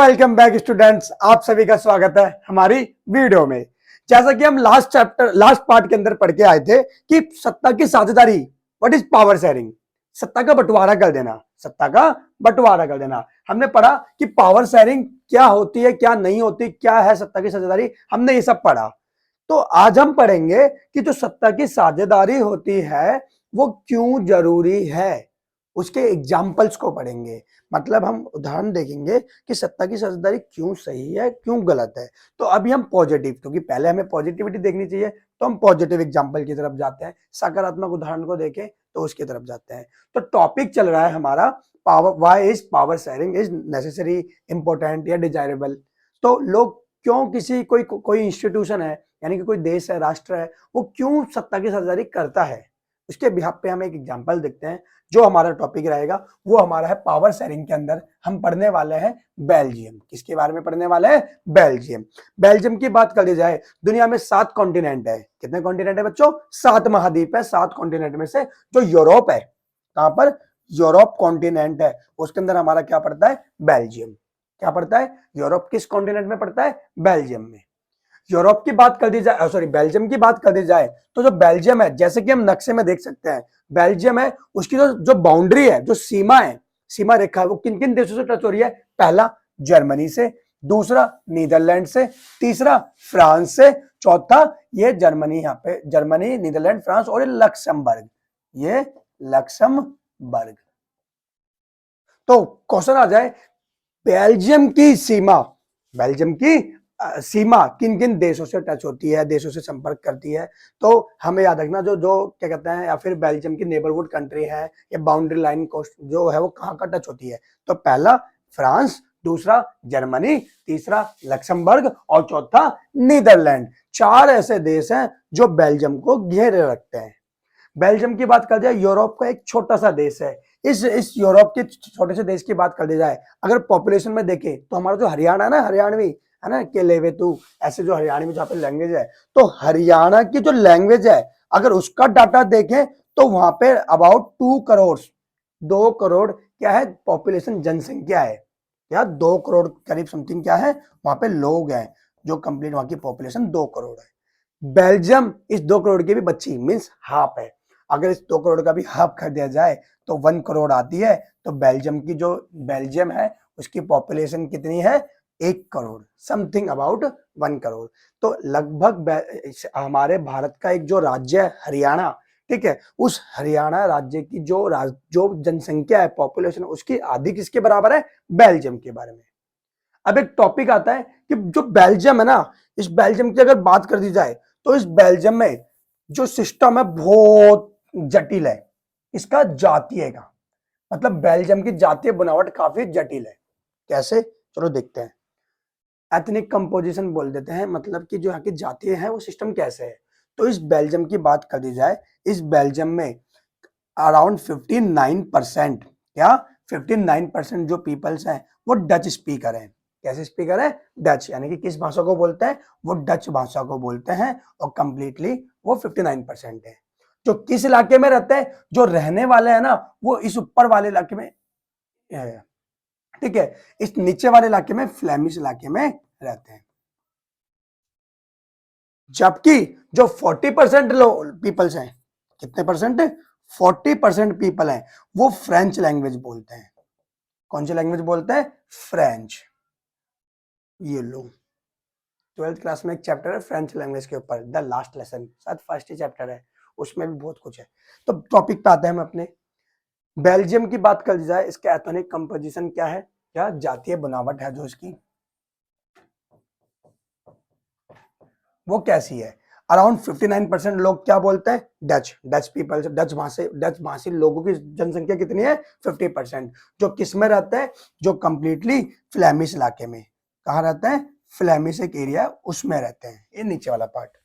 Welcome back students, आप सभी का स्वागत है हमारी वीडियो में। जैसा कि हम लास्ट पार्ट के अंदर पढ़ के आए थे कि सत्ता की साझेदारी, व्हाट इज पावर शेयरिंग, सत्ता का बंटवारा कर देना, सत्ता का बंटवारा कर देना। हमने पढ़ा कि पावर शेयरिंग क्या होती है, क्या नहीं होती, क्या है सत्ता की साझेदारी, हमने ये सब पढ़ा। तो आज हम पढ़ेंगे कि जो सत्ता की साझेदारी होती है वो क्यों जरूरी है, उसके एग्जाम्पल्स को पढ़ेंगे। मतलब हम उदाहरण देखेंगे कि सत्ता की साझेदारी क्यों सही है, क्यों गलत है। तो अभी हम पॉजिटिव, क्योंकि पहले हमें पॉजिटिविटी देखनी चाहिए, तो हम पॉजिटिव एग्जाम्पल की तरफ जाते हैं, सकारात्मक उदाहरण को देखें तो उसकी तरफ जाते हैं। तो टॉपिक चल रहा है हमारा power, why is power sharing is necessary, important या डिजायरेबल। तो लोग क्यों, किसी कोई इंस्टीट्यूशन है, यानी कि कोई देश है, राष्ट्र है, वो क्यों सत्ता की साझेदारी करता है, उसके बिहाफ पे हम एक एग्जाम्पल देखते हैं। जो हमारा टॉपिक रहेगा वो हमारा है पावर शेयरिंग के अंदर हम पढ़ने वाले हैं बेल्जियम। किसके बारे में पढ़ने वाले हैं? बेल्जियम। बेल्जियम की बात कर ली जाए, दुनिया में 7 कॉन्टिनेंट है। कितने कॉन्टिनेंट है बच्चों? 7 महाद्वीप है। 7 कॉन्टिनेंट में से जो यूरोप है, कहां पर? यूरोप कॉन्टिनेंट है, उसके अंदर हमारा क्या पड़ता है? बेल्जियम। क्या पड़ता है? यूरोप किस कॉन्टिनेंट में पड़ता है? बेल्जियम में। यूरोप की बात कर दी जाए, सॉरी बेल्जियम की बात कर दी जाए, तो जो बेल्जियम है, जैसे कि हम नक्शे में देख सकते हैं, बेल्जियम है, उसकी जो बाउंड्री है, जो सीमा है, सीमा रेखा है, वो किन किन देशों से टच हो रही है? पहला जर्मनी से, दूसरा नीदरलैंड से, तीसरा फ्रांस से, चौथा ये जर्मनी, यहाँ पे जर्मनी, नीदरलैंड, फ्रांस और ये लक्समबर्ग, ये लक्समबर्ग। तो क्वेश्चन आ जाए, बेल्जियम की सीमा, बेल्जियम की सीमा किन किन देशों से टच होती है, देशों से संपर्क करती है? तो हमें याद रखना, जो जो क्या कहते हैं, या फिर बेल्जियम की नेबरहुड कंट्री है, या बाउंड्री लाइन कोस्ट जो है वो कहाँ का टच होती है? तो पहला फ्रांस, दूसरा जर्मनी, तीसरा लक्समबर्ग और चौथा नीदरलैंड। 4 ऐसे देश हैं जो बेल्जियम को घेरे रखते हैं। बेल्जियम की बात कर जाए, यूरोप का एक छोटा सा देश है। इस यूरोप के छोटे से देश की बात कर दी जाए, अगर पॉपुलेशन में देखें तो हमारा जो हरियाणा है ना, हरियाणवी है ना, के लेवे तू, ऐसे जो हरियाणवी जहाँ पे लैंग्वेज है, तो हरियाणा की जो लैंग्वेज है, अगर उसका डाटा देखें तो वहां पे अबाउट 2 करोड़, 2 करोड़ क्या है पॉपुलेशन, जनसंख्या है। क्या 2 करोड़ करीब समथिंग क्या है वहां पे लोग हैं, जो कंप्लीट वहां की पॉपुलेशन 2 करोड़ है। बेल्जियम इस 2 करोड़ की भी बच्ची, मीन्स हाफ है। अगर इस 2 करोड़ का भी हाफ कर दिया जाए तो 1 करोड़ आती है। तो बेल्जियम की जो बेल्जियम है उसकी पॉपुलेशन कितनी है? 1 करोड़, समथिंग अबाउट 1 करोड़। तो लगभग हमारे भारत का एक जो राज्य है हरियाणा, ठीक है, उस हरियाणा राज्य की जो जनसंख्या है, पॉपुलेशन, उसकी आधी किसके बराबर है? बेल्जियम के बारे में। अब एक टॉपिक आता है कि जो बेल्जियम है ना, इस बेल्जियम की अगर बात कर दी जाए तो इस बेल्जियम में जो सिस्टम है बहुत जटिल है। इसका जातीय का मतलब, बेल्जियम की जातीय बनावट काफी जटिल है। कैसे? चलो देखते हैं। एथनिक कंपोजिशन बोल देते हैं, मतलब कि जो यहाँ की जातीय है वो सिस्टम कैसे है। तो इस बेल्जियम की बात कर दी जाए, इस बेल्जियम में अराउंड 59%, क्या 59% जो पीपल्स हैं वो डच स्पीकर हैं। कैसे स्पीकर है? डच, यानी कि किस भाषा को बोलते हैं? वो डच भाषा को बोलते हैं, और कंप्लीटली वो 59% है। जो किस इलाके में रहते हैं, जो रहने वाले हैं ना, वो इस ऊपर वाले इलाके में, ठीक है, इस नीचे वाले इलाके में, फ्लेमिश इलाके में रहते हैं। जबकि जो 40% पीपल्स हैं, कितने परसेंट? 40% पीपल हैं, वो फ्रेंच लैंग्वेज बोलते हैं। कौन सी लैंग्वेज बोलते हैं? फ्रेंच। ये लो 12th क्लास में एक चैप्टर है फ्रेंच लैंग्वेज के ऊपर, द लास्ट लेसन, शायद फर्स्ट ही चैप्टर है, उसमें भी बहुत कुछ है। तो टॉपिक पे आते हैं हम अपने। बेल्जियम की बात कर जाए, इसका एथनिक कंपोजिशन क्या है, क्या जातीय बनावट है जो इसकी, वो कैसी है? अराउंड 59% लोग क्या बोलते हैं? डच, डच पीपल, डच भाषी लोगों की जनसंख्या कितनी है? 50%। जो किस में रहते हैं? जो कंप्लीटली फ्लेमिश इलाके में। कहाँ रहते हैं? फ्लेमिश एक एरिया, उसमें रहते हैं, ये नीचे वाला पार्ट।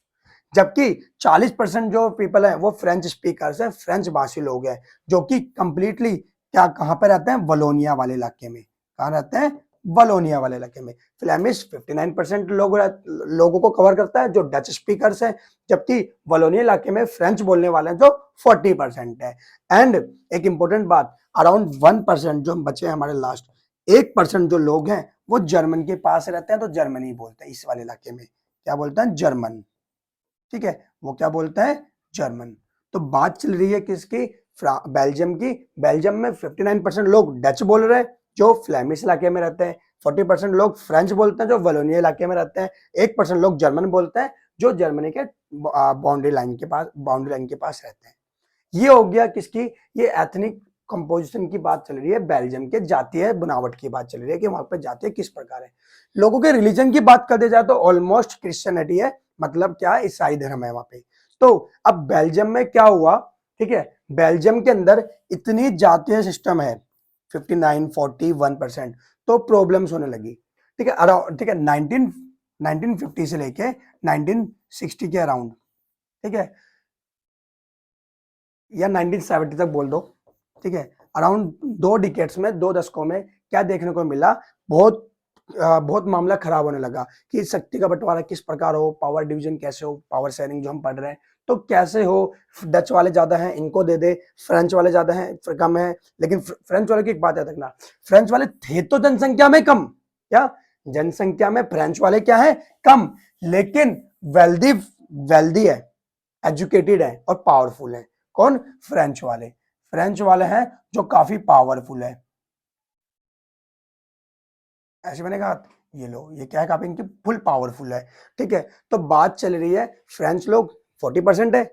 जबकि 40% जो पीपल है वो फ्रेंच स्पीकर्स हैं, फ्रेंच भाषी लोग हैं, जो कि कंप्लीटली क्या, कहाँ पे रहते हैं? वलोनिया वाले इलाके में। कहाँ रहते हैं? वलोनिया वाले इलाके में। फ्लेमिश 59% लोगों को कवर करता है, जो डच स्पीकर्स हैं, जबकि वलोनिया इलाके में फ्रेंच बोलने वाले हैं जो 40% है। एंड एक इंपॉर्टेंट बात, अराउंड 1% जो बचे हमारे लास्ट 1% जो लोग हैं वो जर्मन के पास रहते हैं तो जर्मनी बोलते हैं। इस वाले इलाके में क्या बोलते हैं? जर्मन। ठीक है, वो क्या बोलते हैं? जर्मन। तो बात चल रही है किसकी? बेल्जियम की। बेल्जियम में 59% लोग डच बोल रहे हैं जो फ्लैमिश इलाके में रहते हैं, 40% लोग फ्रेंच बोलते हैं जो वलोनिया इलाके में रहते हैं, 1% लोग जर्मन बोलते हैं जो जर्मनी के बाउंड्री लाइन के पास रहते हैं। ये हो गया किसकी? ये एथनिक कंपोजिशन की बात चल रही है, बेल्जियम के जातीय बनावट की बात चल रही है कि वहां पे जातीय किस प्रकार है। लोगों के रिलीजन की बात कर दी जाए तो ऑलमोस्ट क्रिश्चियनिटी है, मतलब क्या? ईसाई धर्म है वहां पे। तो अब बेल्जियम में क्या हुआ? ठीक है, बेल्जियम के अंदर इतनी जातीय सिस्टम है 59-41%, तो प्रॉब्लम्स होने लगी। ठीक है, अराउंड, ठीक है, 1950 से लेके 1960 के अराउंड, ठीक है, या 1970 तक बोल दो। ठीक है, अराउंड 2 डिकेट्स में, 2 दशकों में क्या देखने को मिला? बहुत मामला खराब होने लगा कि शक्ति का बंटवारा किस प्रकार हो, पावर डिवीजन कैसे हो, पावर शेयरिंग जो हम पढ़ रहे हैं तो कैसे हो। डच वाले ज्यादा हैं, इनको दे दे, फ्रेंच वाले ज्यादा हैं, कम है। लेकिन फ्रेंच वाले की एक बात याद रखना, फ्रेंच वाले थे तो जनसंख्या में कम, क्या? जनसंख्या में फ्रेंच वाले क्या है? कम, लेकिन वेल्दी वेल्दी है, एजुकेटेड है और पावरफुल है। कौन? फ्रेंच वाले। फ्रेंच वाले हैं जो काफी पावरफुल है। ऐसे मैंने कहा, ये लो, ये क्या है? काफी इनकी फुल पावरफुल है। ठीक है, तो बात चल रही है फ्रेंच लोग 40% है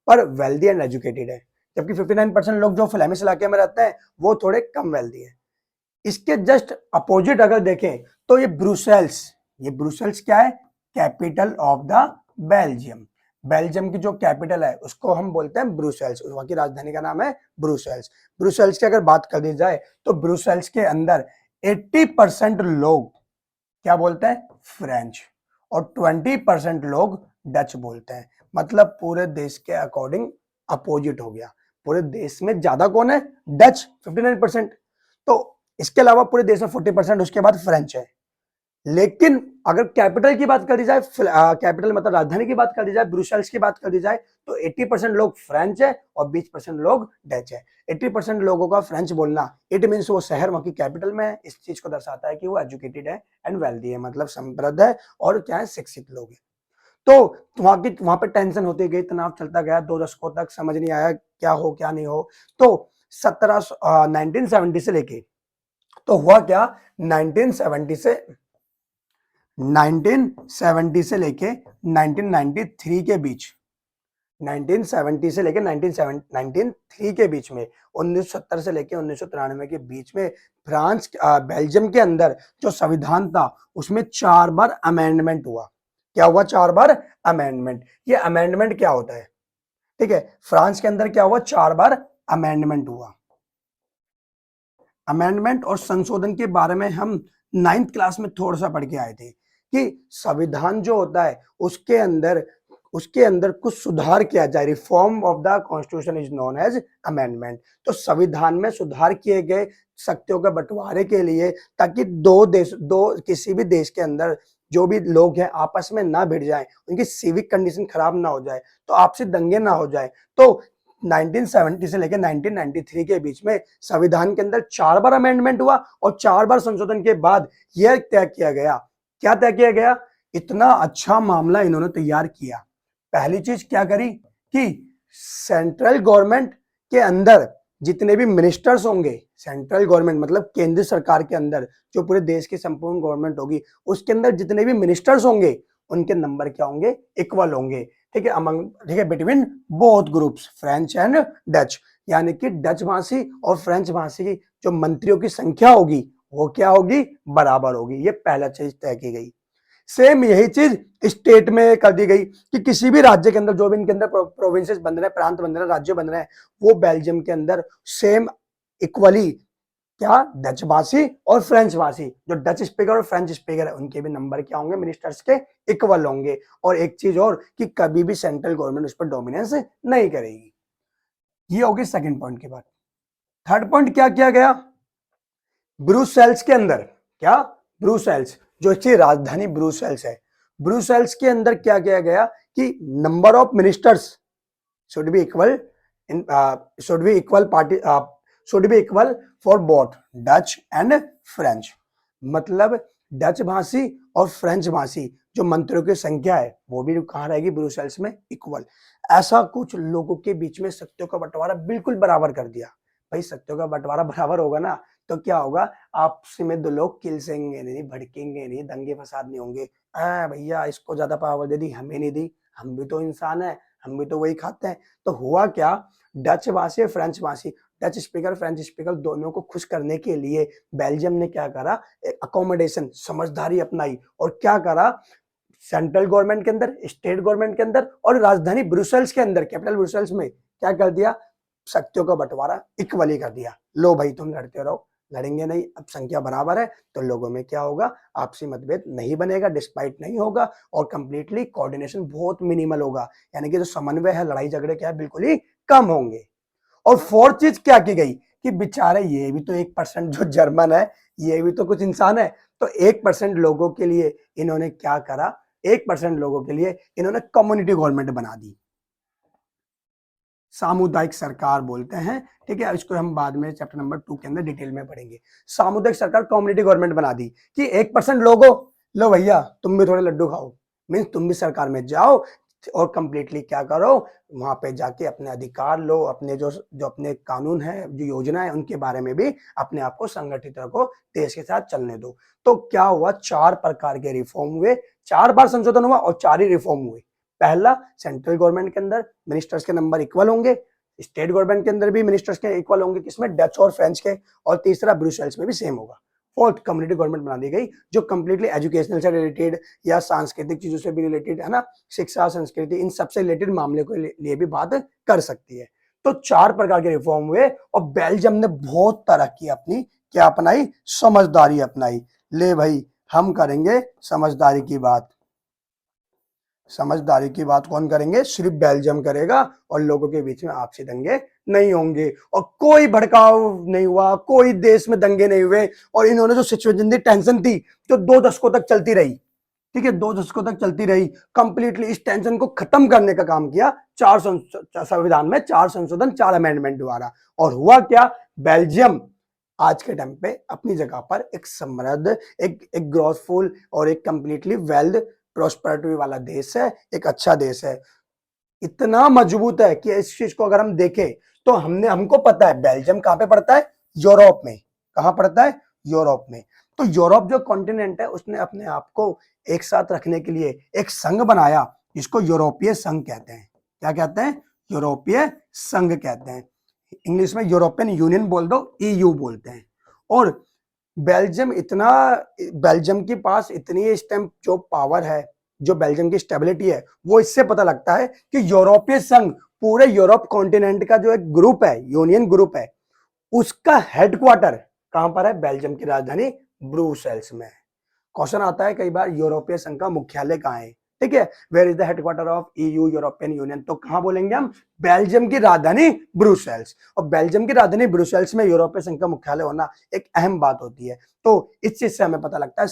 पर वेल्दी एंड एजुकेटेड है, जबकि 59% लोग जो फ्लेमिश इलाके में रहते हैं वो थोड़े कम वेल्दी है। इसके जस्ट अपोजिट अगर देखें तो ये ब्रुसेल्स क्या है? Capital of the Belgium. Belgium की जो कैपिटल है उसको हम बोलते हैं ब्रुसेल्स, वहां की राजधानी का नाम है ब्रुसेल्स। ब्रुसेल्स की अगर बात कर दी जाए तो ब्रुसेल्स के अंदर 80% लोग क्या बोलते हैं? फ्रेंच, और 20% लोग डच बोलते हैं। मतलब पूरे देश के अकॉर्डिंग अपोजिट हो गया। पूरे देश में ज्यादा कौन है? डच 59%। तो इसके अलावा पूरे देश में 40%, उसके बाद फ्रेंच है। लेकिन अगर कैपिटल की बात कर दी जाए, कैपिटल मतलब राजधानी की बात कर दी जाए, ब्रुसेल्स की बात कर दी जाए, तो 80% लोग फ्रेंच है और 20% लोग डच है। 80% लोगों का फ्रेंच बोलना, इट मीन्स वो शहर वहां की कैपिटल में है। इस चीज को दर्शाता है कि वो एजुकेटेड है एंड वेल्दी है, मतलब समृद्ध है और क्या है? शिक्षित लोग हैं। तो वहां पे टेंशन होती गई, तनाव चलता गया 2 दशकों तक, समझ नहीं आया क्या हो क्या नहीं हो। तो 1970 से लेके, तो हुआ क्या? 1970 से 1970 से लेके 1993 के बीच, 1970 से लेके 1993 के बीच में, 1970 से लेके 1993 के बीच में बेल्जियम के अंदर जो संविधान था उसमें 4 बार अमेंडमेंट हुआ। क्या हुआ? 4 बार अमेंडमेंट। ये अमेंडमेंट क्या होता है? ठीक है, फ्रांस के अंदर क्या हुआ? 4 बार अमेंडमेंट हुआ। अमेंडमेंट और संशोधन के बारे में हम 9th क्लास में थोड़ा सा पढ़ के आए थे कि संविधान जो होता है उसके अंदर कुछ सुधार किया जाए। Reform of the constitution is known as amendment. तो संविधान में सुधार किए गए शक्तियों के बंटवारे के लिए, ताकि किसी भी देश के अंदर जो भी लोग हैं आपस में ना भिड़ जाएं, उनकी सिविक कंडीशन खराब ना हो जाए, तो आपसी दंगे ना हो जाए। तो 1970 से लेकर 1993 के बीच में संविधान के अंदर 4 बार अमेंडमेंट हुआ और 4 बार संशोधन के बाद यह तय किया गया। क्या तय किया गया? इतना अच्छा मामला इन्होंने तैयार किया। पहली चीज क्या करी कि सेंट्रल गवर्नमेंट के अंदर जितने भी मिनिस्टर्स होंगे, सेंट्रल गवर्नमेंट मतलब केंद्र सरकार के अंदर जो पूरे देश की संपूर्ण गवर्नमेंट होगी, उसके अंदर जितने भी मिनिस्टर्स होंगे उनके नंबर क्या होंगे? इक्वल होंगे। ठीक है, ठीक है, between both groups, French and Dutch, यानी कि डच भाषी और फ्रेंच भाषी की जो मंत्रियों की संख्या होगी वो क्या होगी? बराबर होगी। ये पहला चीज तय की गई। सेम यही चीज स्टेट में कर दी गई कि किसी भी राज्य के अंदर जो भी इनके अंदर प्रोविंसेस बन रहे हैं, प्रांत बन रहे हैं, राज्य बन रहे हैं, वो बेल्जियम के अंदर सेम इक्वली क्या? डच भाषी और फ्रेंच भाषी, जो डच स्पीकर और फ्रेंच स्पीकर है उनके भी नंबर क्या होंगे? मिनिस्टर्स के इक्वल होंगे। और एक चीज और कि कभी भी सेंट्रल गवर्नमेंट उस पर डोमिनेंस नहीं करेगी। ये होगी सेकंड पॉइंट की बात। थर्ड पॉइंट क्या किया गया? ब्रुसेल्स के अंदर, क्या? ब्रुसेल्स जो इसकी राजधानी ब्रुसेल्स है, ब्रुसेल्स के अंदर क्या किया गया कि number of ministers should be equal in should be equal party should be equal for both Dutch and French। मतलब डच भाषी और फ्रेंच भाषी जो मंत्रियों की संख्या है वो भी कहाँ रहेगी, ब्रुसेल्स में इक्वल। ऐसा कुछ लोगों के बीच में शक्तियों का बंटवारा बिल्कुल बराबर कर दिया। भाई शक्तियों का बंटवारा बराबर होगा ना तो क्या होगा, आपस में दो लोग किलसेंगे नहीं, भड़केंगे नहीं, दंगे फसाद नहीं होंगे। भैया इसको ज्यादा पावर दे दी, हमें नहीं दी, हम भी तो इंसान है, हम भी तो वही खाते हैं। तो हुआ क्या, डच भाषी फ्रेंच भाषी, डच स्पीकर फ्रेंच स्पीकर दोनों को खुश करने के लिए बेल्जियम ने क्या करा, अकोमोडेशन समझदारी अपनाई और क्या करा, सेंट्रल गवर्नमेंट के अंदर, स्टेट गवर्नमेंट के अंदर और राजधानी ब्रुसेल्स के अंदर, कैपिटल ब्रुसेल्स में क्या कर दिया, शक्तियों का बंटवारा इक्वली कर दिया। लो भाई तुम लड़ते रहो, लड़ेंगे नहीं, अब संख्या बराबर है तो लोगों में क्या होगा, आपसी मतभेद नहीं बनेगा, डिस्पाइट नहीं होगा और कंप्लीटली कोऑर्डिनेशन बहुत मिनिमल होगा, यानी कि जो समन्वय है, लड़ाई झगड़े क्या है, बिल्कुल ही कम होंगे। और फोर्थ चीज क्या की गई कि बेचारे ये भी तो 1% जो जर्मन है ये भी तो कुछ इंसान है, तो 1% लोगों के लिए इन्होंने क्या करा, 1% लोगों के लिए इन्होंने कम्युनिटी गवर्नमेंट बना दी, सामुदायिक सरकार बोलते हैं। ठीक है, इसको हम बाद में चैप्टर नंबर 2 के अंदर डिटेल में पढ़ेंगे। सामुदायिक सरकार, कम्युनिटी गवर्नमेंट बना दी कि 1% लोगों, लो भैया तुम भी थोड़े लड्डू खाओ, मीन्स तुम भी सरकार में जाओ और कंप्लीटली क्या करो, वहां पे जाके अपने अधिकार लो, अपने जो जो अपने कानून है, जो योजना है, उनके बारे में भी अपने आप को संगठित रखो, देश के साथ चलने दो। तो क्या हुआ, 4 प्रकार के रिफॉर्म हुए, 4 बार संशोधन हुआ और 4 ही रिफॉर्म हुए। पहला, सेंट्रल गवर्नमेंट के अंदर मिनिस्टर्स के नंबर इक्वल होंगे, स्टेट गवर्नमेंट के अंदर भी मिनिस्टर्स के इक्वल होंगे, किसमें, डच और फ्रेंच के, और तीसरा ब्रुसेल्स में भी सेम होगा। फोर्थ, कम्युनिटी गवर्नमेंट बना दी गई जो कंप्लीटली एजुकेशनल से रिलेटेड या सांस्कृतिक चीजों से भी रिलेटेड है ना, शिक्षा संस्कृति इन सबसे रिलेटेड मामले को लिए भी बात कर सकती है। तो 4 प्रकार के रिफॉर्म हुए और बेल्जियम ने बहुत तरक्की अपनी क्या अपनाई, समझदारी अपनाई। ले भाई हम करेंगे समझदारी की बात, समझदारी की बात कौन करेंगे, सिर्फ बेल्जियम करेगा और लोगों के बीच में आपसी दंगे नहीं होंगे और कोई भड़काव नहीं हुआ, कोई देश में दंगे नहीं हुए। और इन्होंने जो सिचुएशन थी, टेंशन थी जो 2 दशकों तक चलती रही, ठीक है, 2 दशकों तक चलती रही, कंप्लीटली इस टेंशन को खत्म करने का काम किया संविधान में 4 संशोधन 4 अमेंडमेंट द्वारा। और हुआ क्या, बेल्जियम आज के टाइम पे अपनी जगह पर एक समृद्ध, एक ग्रोथफुल और एक कंप्लीटली वेल्थ प्रोस्पेरिटी वाला देश है, एक अच्छा देश है, इतना मजबूत है कि इस चीज को अगर हम देखें तो हमको पता है बेल्जियम कहां पे पड़ता है, यूरोप में। कहां पड़ता है, यूरोप में। तो यूरोप जो कॉन्टिनेंट है उसने अपने आप को एक साथ रखने के लिए एक संघ बनाया, जिसको यूरोपीय संघ कहते हैं। क्या कहते हैं, यूरोपीय संघ कहते हैं, इंग्लिश में यूरोपियन यूनियन बोल दो, ईयू बोलते हैं। और बेल्जियम के पास इतनी इस टाइम जो पावर है, जो बेल्जियम की स्टेबिलिटी है, वो इससे पता लगता है कि यूरोपीय संघ पूरे यूरोप कॉन्टिनेंट का जो एक ग्रुप है, यूनियन ग्रुप है, उसका हेडक्वार्टर कहां पर है, बेल्जियम की राजधानी ब्रुसेल्स में। क्वेश्चन आता है कई बार, यूरोपीय संघ का मुख्यालय कहां है, ठीक है, where is the headquarter of EU, European Union, तो कहां बोलेंगे हम, बेल्जियम की राजधानी ब्रुसेल्स। और बेल्जियम की राजधानी ब्रुसेल्स में यूरोपीय संघ का मुख्यालय होना एक अहम बात होती है। तो इस चीज से हमें पता लगता है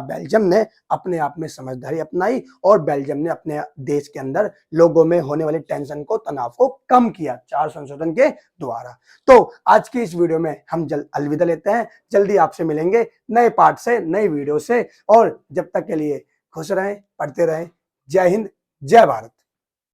बेल्जियम ने अपने आप में समझदारी अपनाई और बेल्जियम ने अपने देश के अंदर लोगों में होने वाली टेंशन को, तनाव को कम किया 4 संशोधन के द्वारा। तो आज की इस वीडियो में हम अलविदा लेते हैं, जल्दी आपसे मिलेंगे नए पार्ट से, नई वीडियो से, और जब तक के लिए खुश रहें, पढ़ते रहें। जय हिंद, जय भारत।